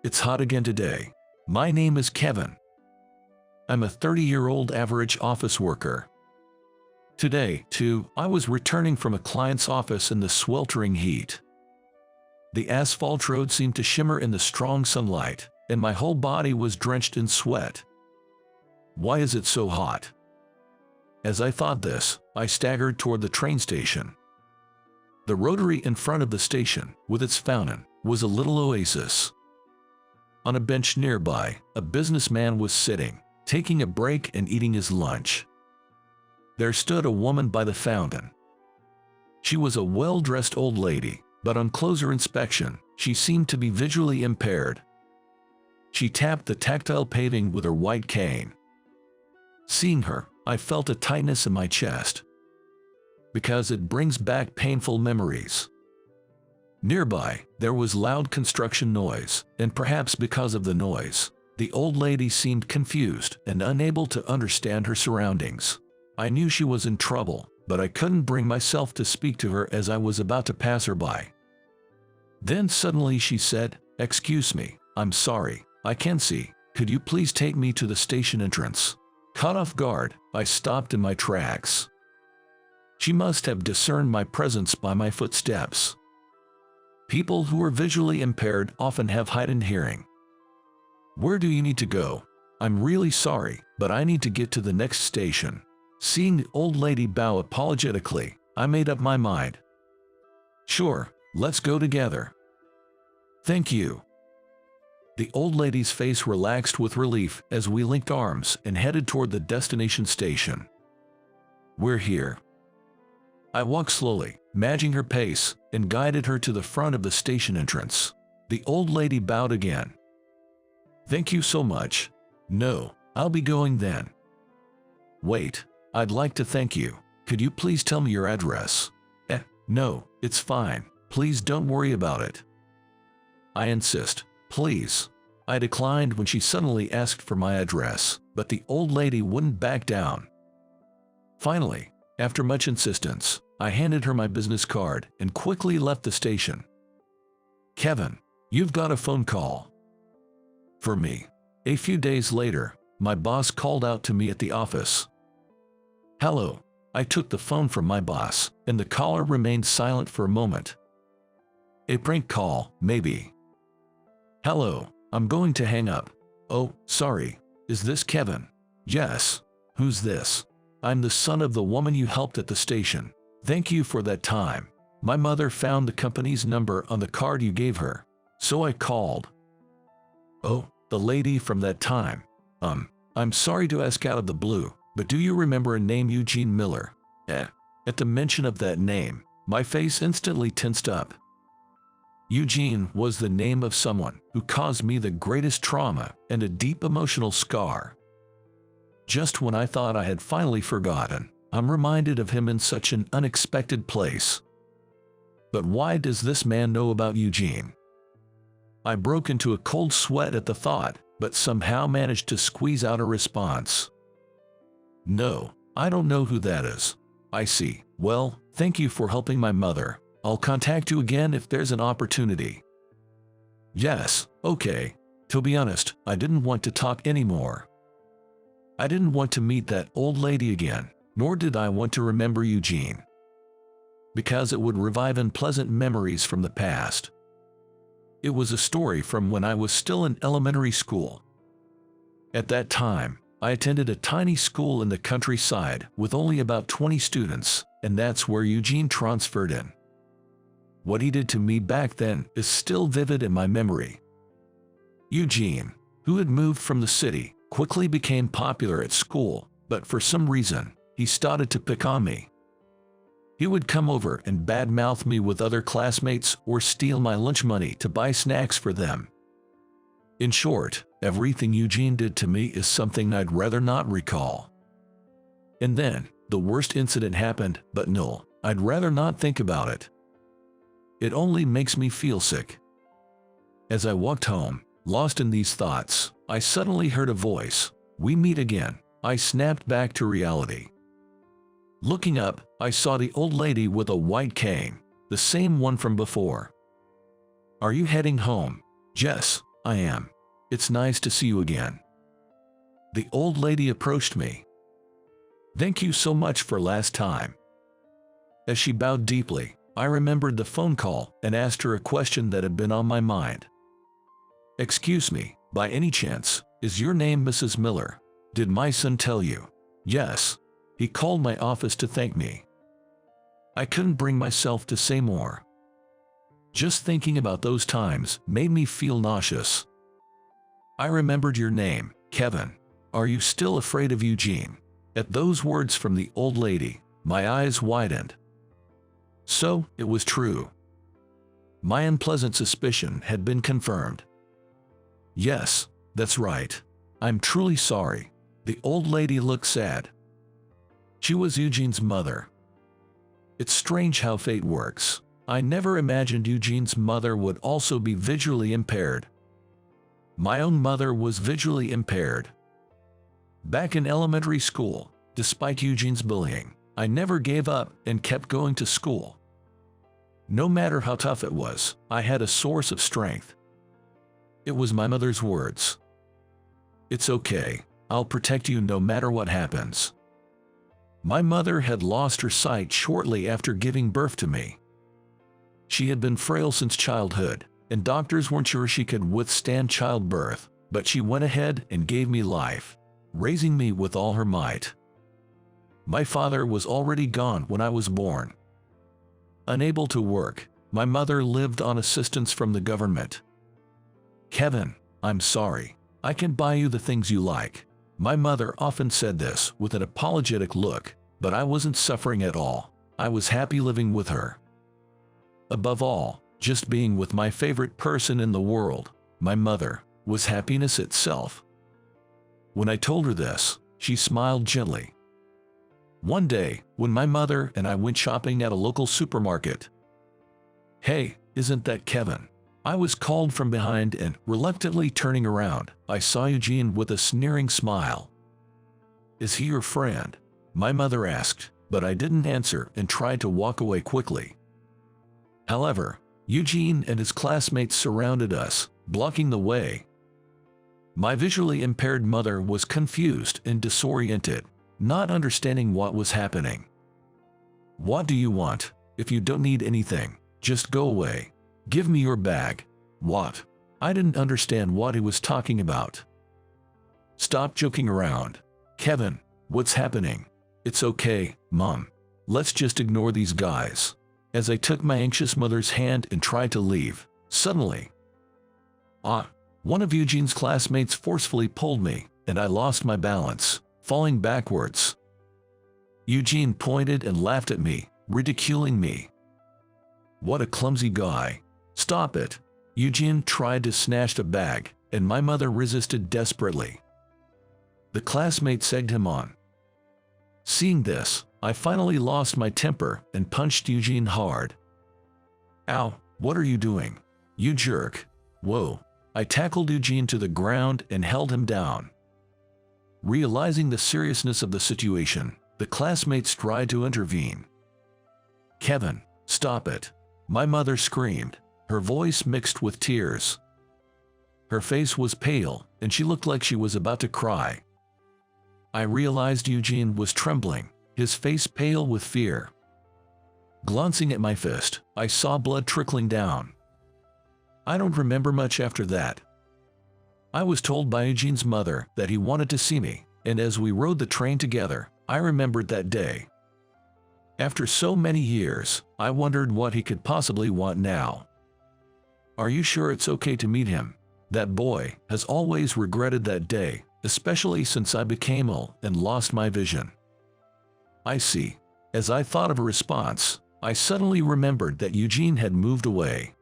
It's hot again today. My name is Kevin. I'm a 30-year-old average office worker. Today, too, I was returning from a client's office in the sweltering heat. The asphalt road seemed to shimmer in the strong sunlight, and my whole body was drenched in sweat. Why is it so hot? As I thought this, I staggered toward the train station. The rotary in front of the station, with its fountain, was a little oasis. On a bench nearby, a businessman was sitting, taking a break and eating his lunch. There stood a woman by the fountain. She was a well-dressed old lady, but on closer inspection, she seemed to be visually impaired. She tapped the tactile paving with her white cane. Seeing her, I felt a tightness in my chest, because it brings back painful memories. Nearby, there was loud construction noise, and perhaps because of the noise, the old lady seemed confused and unable to understand her surroundings. I knew she was in trouble, but I couldn't bring myself to speak to her as I was about to pass her by. Then suddenly she said, "Excuse me, I'm sorry, I can't see. Could you please take me to the station entrance?" Caught off guard, I stopped in my tracks. She must have discerned my presence by my footsteps. People who are visually impaired often have heightened hearing. "Where do you need to go?" "I'm really sorry, but I need to get to the next station." Seeing the old lady bow apologetically, I made up my mind. "Sure, let's go together." "Thank you." The old lady's face relaxed with relief as we linked arms and headed toward the destination station. "We're here." I walked slowly, matching her pace, and guided her to the front of the station entrance. The old lady bowed again. "Thank you so much." "No, I'll be going then." "Wait, I'd like to thank you. Could you please tell me your address?" No, it's fine. Please don't worry about it." "I insist. Please." I declined when she suddenly asked for my address, but the old lady wouldn't back down. Finally, after much insistence, I handed her my business card and quickly left the station. "Kevin, you've got a phone call." For me. A few days later, my boss called out to me at the office. "Hello." I took the phone from my boss, and the caller remained silent for a moment. "A prank call, maybe." "Hello, I'm going to hang up." "Oh, sorry. Is this Kevin?" "Yes." "Who's this?" "I'm the son of the woman you helped at the station. Thank you for that time. My mother found the company's number on the card you gave her, so I called." "Oh, the lady from that time. I'm sorry to ask out of the blue, but do you remember a name Eugene Miller?" At the mention of that name, my face instantly tensed up. Eugene was the name of someone who caused me the greatest trauma and a deep emotional scar. Just when I thought I had finally forgotten, I'm reminded of him in such an unexpected place. But why does this man know about Eugene? I broke into a cold sweat at the thought, but somehow managed to squeeze out a response. "No, I don't know who that is." "I see. Well, thank you for helping my mother. I'll contact you again if there's an opportunity." "Yes, okay." To be honest, I didn't want to talk anymore. I didn't want to meet that old lady again, nor did I want to remember Eugene, because it would revive unpleasant memories from the past. It was a story from when I was still in elementary school. At that time, I attended a tiny school in the countryside with only about 20 students, and that's where Eugene transferred in. What he did to me back then is still vivid in my memory. Eugene, who had moved from the city, quickly became popular at school, but for some reason, he started to pick on me. He would come over and badmouth me with other classmates or steal my lunch money to buy snacks for them. In short, everything Eugene did to me is something I'd rather not recall. And then, the worst incident happened, but no, I'd rather not think about it. It only makes me feel sick. As I walked home, lost in these thoughts, I suddenly heard a voice. "We meet again." I snapped back to reality. Looking up, I saw the old lady with a white cane, the same one from before. "Are you heading home?" "Yes, I am. It's nice to see you again. The old lady approached me. Thank you so much for last time. As she bowed deeply, I remembered the phone call and asked her a question that had been on my mind. Excuse me, by any chance, is your name Mrs. Miller? Did my son tell you? Yes. He called my office to thank me. I couldn't bring myself to say more. Just thinking about those times made me feel nauseous. I remembered your name, Kevin. Are you still afraid of Eugene? At those words from the old lady, my eyes widened. So, it was true. My unpleasant suspicion had been confirmed. Yes, that's right. I'm truly sorry. The old lady looked sad. She was Eugene's mother. It's strange how fate works. I never imagined Eugene's mother would also be visually impaired. My own mother was visually impaired. Back in elementary school, despite Eugene's bullying, I never gave up and kept going to school. No matter how tough it was, I had a source of strength. It was my mother's words. It's okay, I'll protect you no matter what happens. My mother had lost her sight shortly after giving birth to me. She had been frail since childhood, and doctors weren't sure she could withstand childbirth, but she went ahead and gave me life, raising me with all her might. My father was already gone when I was born. Unable to work, my mother lived on assistance from the government. Kevin, I'm sorry. I can buy you the things you like. My mother often said this with an apologetic look, but I wasn't suffering at all. I was happy living with her. Above all, just being with my favorite person in the world, my mother, was happiness itself. When I told her this, she smiled gently. One day, when my mother and I went shopping at a local supermarket. Hey, isn't that Kevin? I was called from behind and, reluctantly turning around, I saw Eugene with a sneering smile. Is he your friend? My mother asked, but I didn't answer and tried to walk away quickly. However, Eugene and his classmates surrounded us, blocking the way. My visually impaired mother was confused and disoriented, not understanding what was happening. What do you want? If you don't need anything, just go away. Give me your bag. What? I didn't understand what he was talking about. Stop joking around. Kevin, what's happening? It's okay, Mom. Let's just ignore these guys. As I took my anxious mother's hand and tried to leave, suddenly, one of Eugene's classmates forcefully pulled me, and I lost my balance, falling backwards. Eugene pointed and laughed at me, ridiculing me. What a clumsy guy. Stop it. Eugene tried to snatch the bag, and my mother resisted desperately. The classmate egged him on. Seeing this, I finally lost my temper and punched Eugene hard. Ow, what are you doing? You jerk. Whoa. I tackled Eugene to the ground and held him down. Realizing the seriousness of the situation, the classmates tried to intervene. Kevin, stop it. My mother screamed, her voice mixed with tears. Her face was pale, and she looked like she was about to cry. I realized Eugene was trembling, his face pale with fear. Glancing at my fist, I saw blood trickling down. I don't remember much after that. I was told by Eugene's mother that he wanted to see me, and as we rode the train together, I remembered that day. After so many years, I wondered what he could possibly want now. Are you sure it's okay to meet him? That boy has always regretted that day, especially since I became ill and lost my vision. I see. As I thought of a response, I suddenly remembered that Eugene had moved away.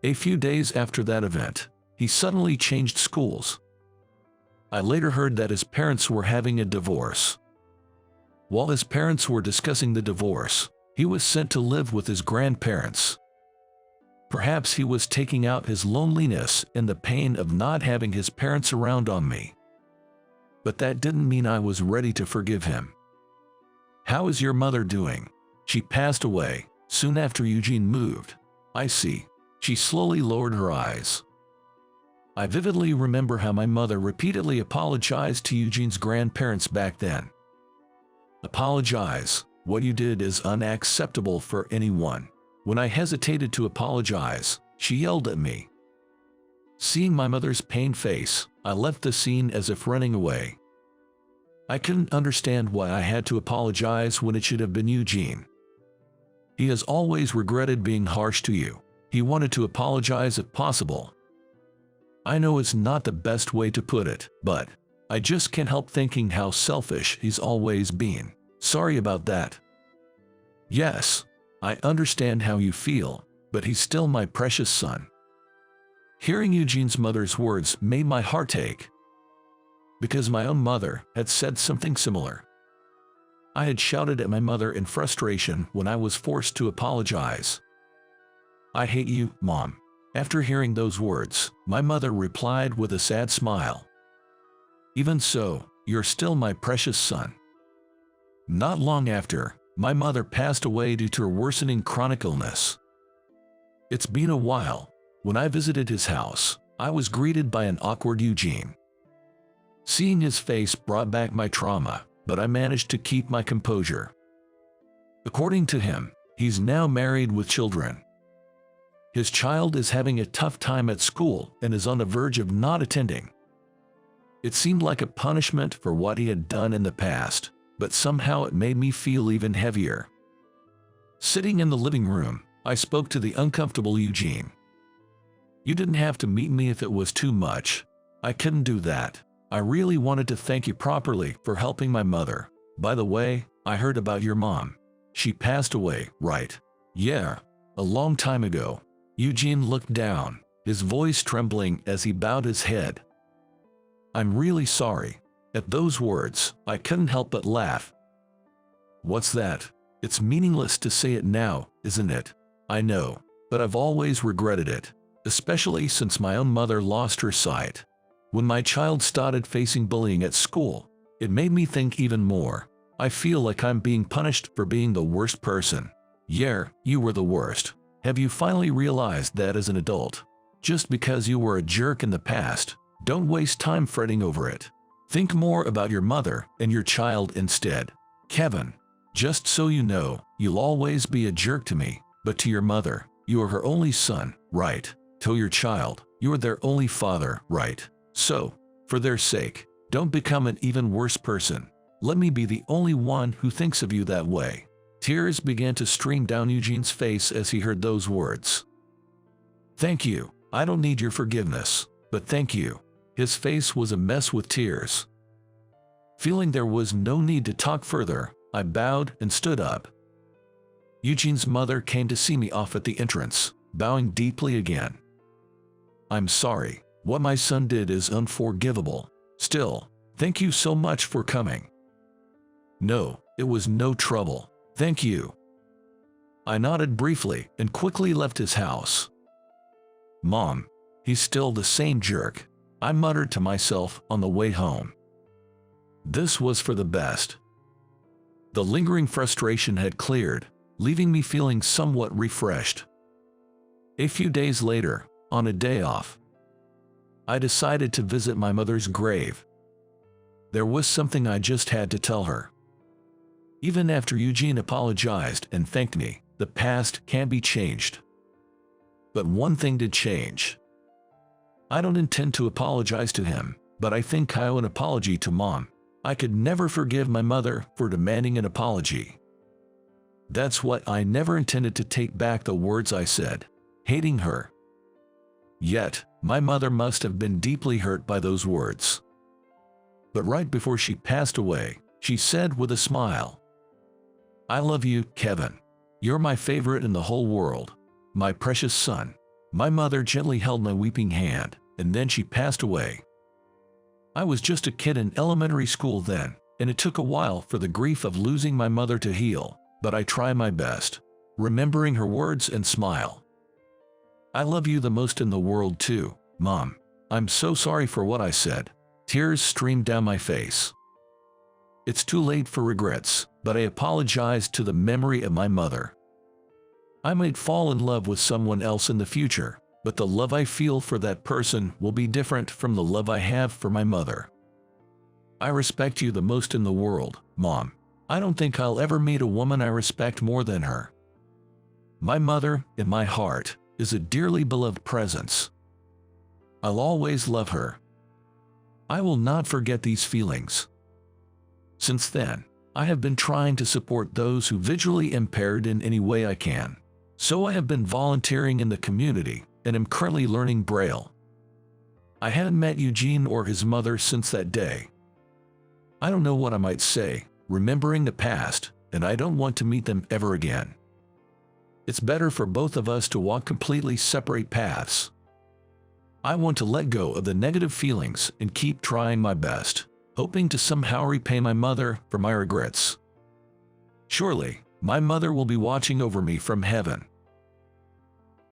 A few days after that event, he suddenly changed schools. I later heard that his parents were having a divorce. While his parents were discussing the divorce, he was sent to live with his grandparents. Perhaps he was taking out his loneliness and the pain of not having his parents around on me. But that didn't mean I was ready to forgive him. How is your mother doing? She passed away soon after Eugene moved. I see. She slowly lowered her eyes. I vividly remember how my mother repeatedly apologized to Eugene's grandparents back then. Apologize. What you did is unacceptable for anyone. When I hesitated to apologize, she yelled at me. Seeing my mother's pained face, I left the scene as if running away. I couldn't understand why I had to apologize when it should have been Eugene. He has always regretted being harsh to you. He wanted to apologize if possible. I know it's not the best way to put it, but I just can't help thinking how selfish he's always been. Sorry about that. Yes, I understand how you feel, but he's still my precious son. Hearing Eugene's mother's words made my heart ache, because my own mother had said something similar. I had shouted at my mother in frustration when I was forced to apologize. I hate you, Mom. After hearing those words, my mother replied with a sad smile. Even so, you're still my precious son. Not long after, my mother passed away due to a worsening chronic illness. It's been a while. When I visited his house, I was greeted by an awkward Eugene. Seeing his face brought back my trauma, but I managed to keep my composure. According to him, he's now married with children. His child is having a tough time at school and is on the verge of not attending. It seemed like a punishment for what he had done in the past, but somehow it made me feel even heavier. Sitting in the living room, I spoke to the uncomfortable Eugene. You didn't have to meet me if it was too much. I couldn't do that. I really wanted to thank you properly for helping my mother. By the way, I heard about your mom. She passed away, right? Yeah, a long time ago. Eugene looked down, his voice trembling as he bowed his head. I'm really sorry. At those words, I couldn't help but laugh. What's that? It's meaningless to say it now, isn't it? I know, but I've always regretted it, especially since my own mother lost her sight. When my child started facing bullying at school, it made me think even more. I feel like I'm being punished for being the worst person. Yeah, you were the worst. Have you finally realized that as an adult? Just because you were a jerk in the past, don't waste time fretting over it. Think more about your mother and your child instead. Kevin, just so you know, you'll always be a jerk to me, but to your mother, you are her only son, right? To your child, you are their only father, right? So, for their sake, don't become an even worse person. Let me be the only one who thinks of you that way. Tears began to stream down Eugene's face as he heard those words. Thank you. I don't need your forgiveness, but thank you. His face was a mess with tears. Feeling there was no need to talk further, I bowed and stood up. Eugene's mother came to see me off at the entrance, bowing deeply again. I'm sorry. What my son did is unforgivable. Still, thank you so much for coming. No, it was no trouble. Thank you. I nodded briefly and quickly left his house. Mom, he's still the same jerk, I muttered to myself on the way home. This was for the best. The lingering frustration had cleared, leaving me feeling somewhat refreshed. A few days later, on a day off, I decided to visit my mother's grave. There was something I just had to tell her. Even after Eugene apologized and thanked me, the past can't be changed. But one thing did change. I don't intend to apologize to him, but I think I owe an apology to Mom. I could never forgive my mother for demanding an apology. That's what I never intended to take back the words I said, hating her. Yet, my mother must have been deeply hurt by those words. But right before she passed away, she said with a smile, I love you, Kevin. You're my favorite in the whole world. My precious son. My mother gently held my weeping hand, and then she passed away. I was just a kid in elementary school then, and it took a while for the grief of losing my mother to heal, but I try my best, remembering her words and smile. I love you the most in the world too, Mom. I'm so sorry for what I said. Tears streamed down my face. It's too late for regrets, but I apologize to the memory of my mother. I might fall in love with someone else in the future, but the love I feel for that person will be different from the love I have for my mother. I respect you the most in the world, Mom. I don't think I'll ever meet a woman I respect more than her. My mother, in my heart, is a dearly beloved presence. I'll always love her. I will not forget these feelings. Since then, I have been trying to support those who visually impaired in any way I can. So I have been volunteering in the community and am currently learning Braille. I hadn't met Eugene or his mother since that day. I don't know what I might say, remembering the past, and I don't want to meet them ever again. It's better for both of us to walk completely separate paths. I want to let go of the negative feelings and keep trying my best, hoping to somehow repay my mother for my regrets. Surely, my mother will be watching over me from heaven.